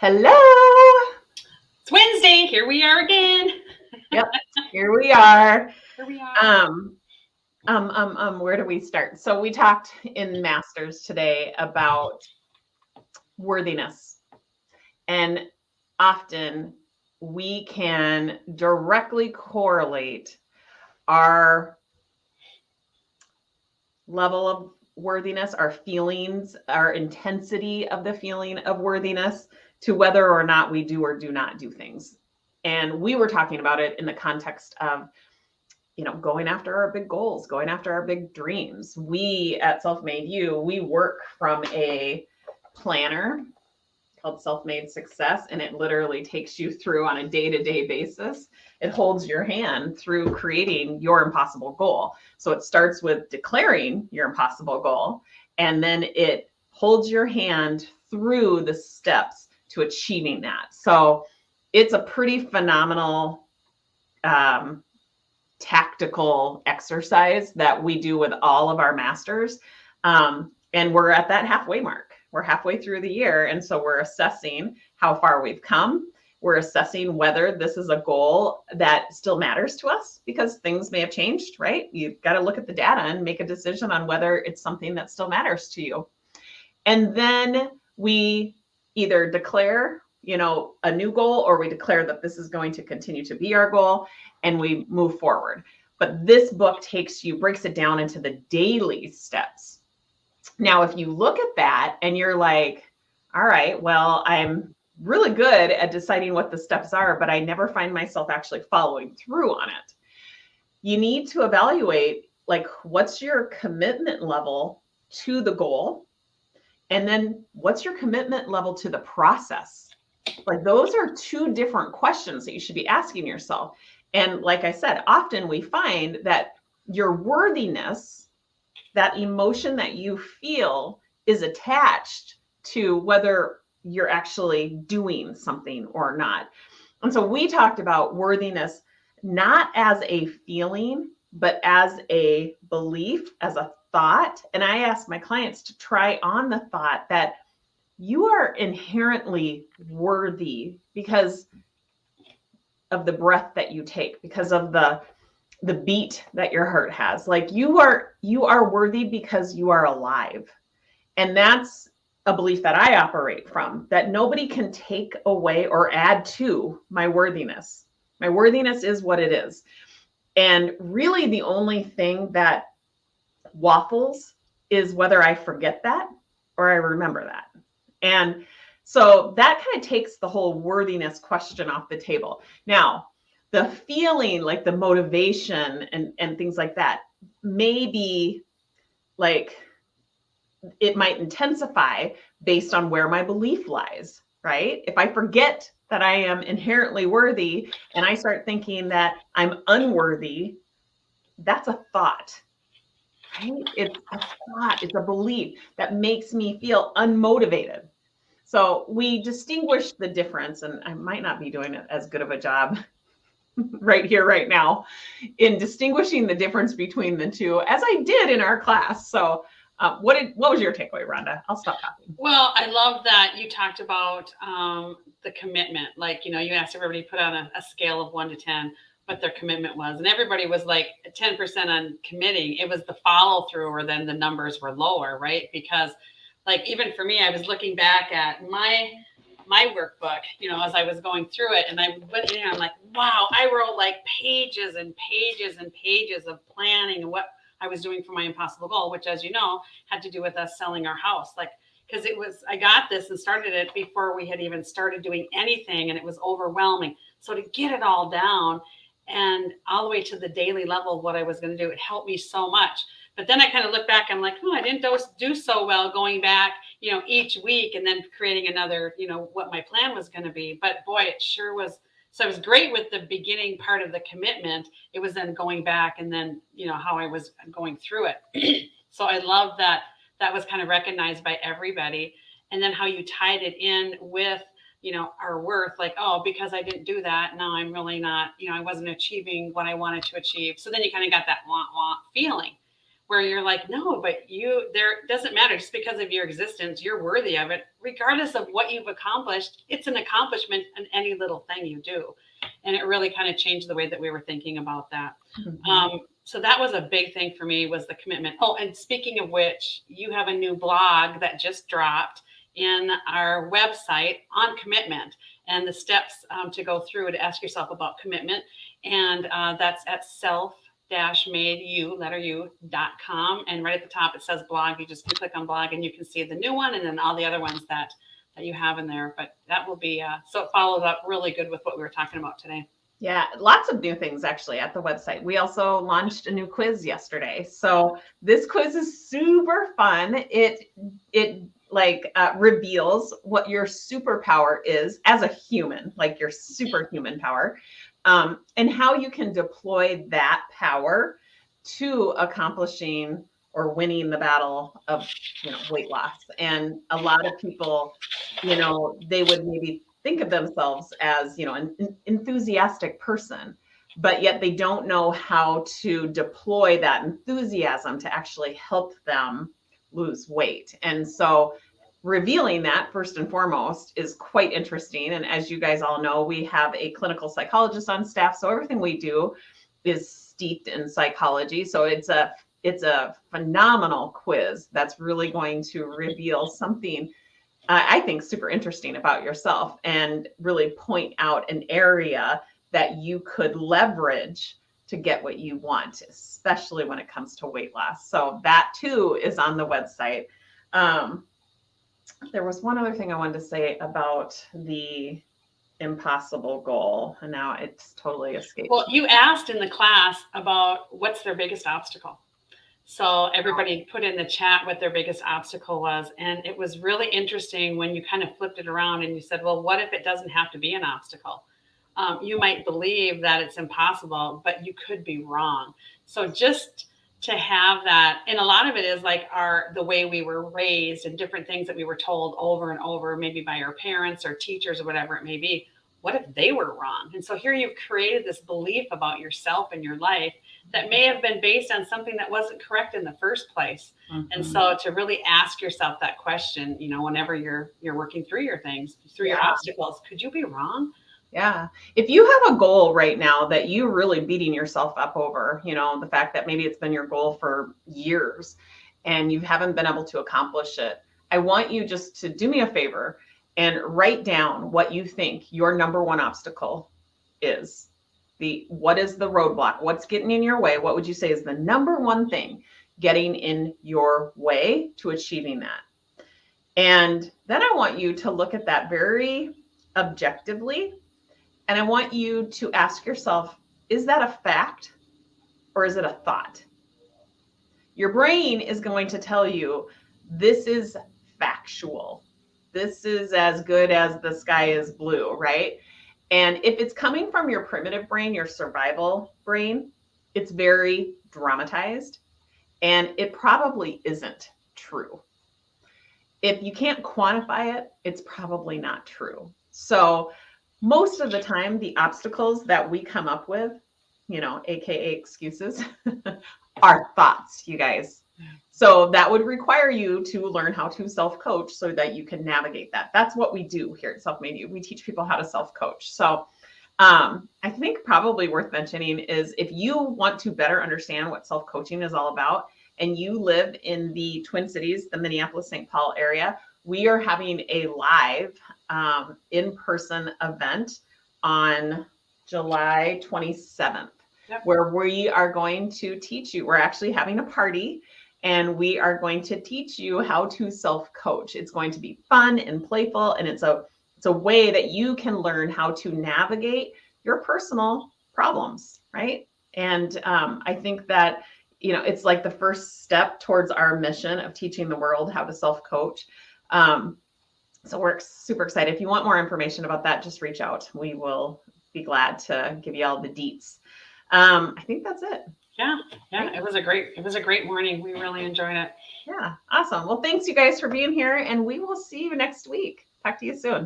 Hello. It's Wednesday. Here we are again. Yep, here we are. Here we are. Where do we start? So we talked in Masters today about worthiness, and often we can directly correlate our level of worthiness, our feelings, our intensity of the feeling of worthiness to whether or not we do or do not do things. And we were talking about it in the context of, going after our big goals, going after our big dreams. We at Self-Made You, we work from a planner called Self-Made Success, and it literally takes you through on a day-to-day basis. It holds your hand through creating your impossible goal. So it starts with declaring your impossible goal, and then it holds your hand through the steps to achieving that. So it's a pretty phenomenal tactical exercise that we do with all of our masters. And we're at that halfway mark. We're halfway through the year. And so we're assessing how far we've come. We're assessing whether this is a goal that still matters to us because things may have changed, right? You've got to look at the data and make a decision on whether it's something that still matters to you. And then we either declare, a new goal, or we declare that this is going to continue to be our goal, and we move forward. But this book breaks it down into the daily steps. Now, if you look at that and you're like, all right, well, I'm really good at deciding what the steps are, but I never find myself actually following through on it. You need to evaluate, what's your commitment level to the goal? And then what's your commitment level to the process? Those are two different questions that you should be asking yourself. And like I said, often we find that your worthiness, that emotion that you feel, is attached to whether you're actually doing something or not. And so we talked about worthiness not as a feeling, but as a belief, as a thought. And I ask my clients to try on the thought that you are inherently worthy because of the breath that you take, because of the beat that your heart has. You are worthy because you are alive. And that's a belief that I operate from, that nobody can take away or add to my worthiness. My worthiness is what it is. And really the only thing that waffles is whether I forget that or I remember that. And so that kind of takes the whole worthiness question off the table. Now, the feeling, like the motivation and things like that, maybe it might intensify based on where my belief lies, right? If I forget that I am inherently worthy and I start thinking that I'm unworthy, that's a thought, right? It's a thought, it's a belief that makes me feel unmotivated. So we distinguish the difference, and I might not be doing as good of a job right here, right now, in distinguishing the difference between the two as I did in our class. So what was your takeaway, Rhonda? I'll stop talking. Well, I love that you talked about the commitment. You asked everybody to put on a scale of 1 to 10 what their commitment was. And everybody was 10% on committing. It was the follow through, or then the numbers were lower, right? Because even for me, I was looking back at my workbook, as I was going through it, and I went in, I'm like, wow, I wrote pages and pages and pages of planning and what I was doing for my impossible goal, which, as you know, had to do with us selling our house. Because I got this and started it before we had even started doing anything, and it was overwhelming. So to get it all down and all the way to the daily level of what I was going to do, it helped me so much. But then I kind of look back, I'm like, I didn't do so well going back, each week and then creating another, what my plan was going to be. But boy, it sure was. So it was great with the beginning part of the commitment. It was then going back and then, how I was going through it. So I love that was kind of recognized by everybody. And then how you tied it in with, our worth, because I didn't do that, now I'm really not, I wasn't achieving what I wanted to achieve. So then you kind of got that want feeling. where you're like, no, but there doesn't matter, just because of your existence, you're worthy of it, regardless of what you've accomplished. It's an accomplishment in any little thing you do. And it really kind of changed the way that we were thinking about that. So that was a big thing for me, was the commitment. Oh, and speaking of which, you have a new blog that just dropped in our website on commitment and the steps to go through to ask yourself about commitment. And that's at self-madeu.com. And right at the top, it says blog. You just can click on blog and you can see the new one and then all the other ones that you have in there. But that will be, so it follows up really good with what we were talking about today. Yeah, lots of new things actually at the website. We also launched a new quiz yesterday. So this quiz is super fun. It reveals what your superpower is as a human, like your superhuman power, and how you can deploy that power to accomplishing or winning the battle of, weight loss. And a lot of people, they would maybe think of themselves as, an enthusiastic person, but yet they don't know how to deploy that enthusiasm to actually help them lose weight. And so revealing that, first and foremost, is quite interesting. And as you guys all know, we have a clinical psychologist on staff. So everything we do is steeped in psychology. So it's a phenomenal quiz that's really going to reveal something I think super interesting about yourself and really point out an area that you could leverage to get what you want, especially when it comes to weight loss. So that too is on the website. There was one other thing I wanted to say about the impossible goal, and now it's totally escaped. Well, you asked in the class about what's their biggest obstacle. So everybody put in the chat what their biggest obstacle was. And it was really interesting when you kind of flipped it around and you said, well, what if it doesn't have to be an obstacle? You might believe that it's impossible, but you could be wrong. So just to have that, and a lot of it is like the way we were raised and different things that we were told over and over, maybe by our parents or teachers or whatever it may be. What if they were wrong? And so here you've created this belief about yourself and your life that may have been based on something that wasn't correct in the first place. Mm-hmm. And so to really ask yourself that question, whenever you're working through your things, through your obstacles, could you be wrong? Yeah. If you have a goal right now that you're really beating yourself up over, the fact that maybe it's been your goal for years and you haven't been able to accomplish it, I want you just to do me a favor and write down what you think your number one obstacle is. What is the roadblock? What's getting in your way? What would you say is the number one thing getting in your way to achieving that? And then I want you to look at that very objectively. And I want you to ask yourself, is that a fact or is it a thought? Your brain is going to tell you this is factual. This is as good as the sky is blue, right? And if it's coming from your primitive brain, your survival brain, it's very dramatized and it probably isn't true. If you can't quantify it, it's probably not true. So most of the time, the obstacles that we come up with, AKA excuses, are thoughts, you guys. So that would require you to learn how to self-coach so that you can navigate that. That's what we do here at Self-Made You. We teach people how to self-coach. So I think probably worth mentioning is if you want to better understand what self-coaching is all about and you live in the Twin Cities, the Minneapolis-St. Paul area, we are having a live in-person event on July 27th, where we are going to teach you. We're actually having a party. And we are going to teach you how to self-coach. It's going to be fun and playful, and it's a way that you can learn how to navigate your personal problems, right? And I think that, it's like the first step towards our mission of teaching the world how to self-coach. So we're super excited. If you want more information about that, just reach out. We will be glad to give you all the deets. I think that's it. Yeah. It was a great morning. We really enjoyed it. Yeah. Awesome. Well, thanks you guys for being here and we will see you next week. Talk to you soon.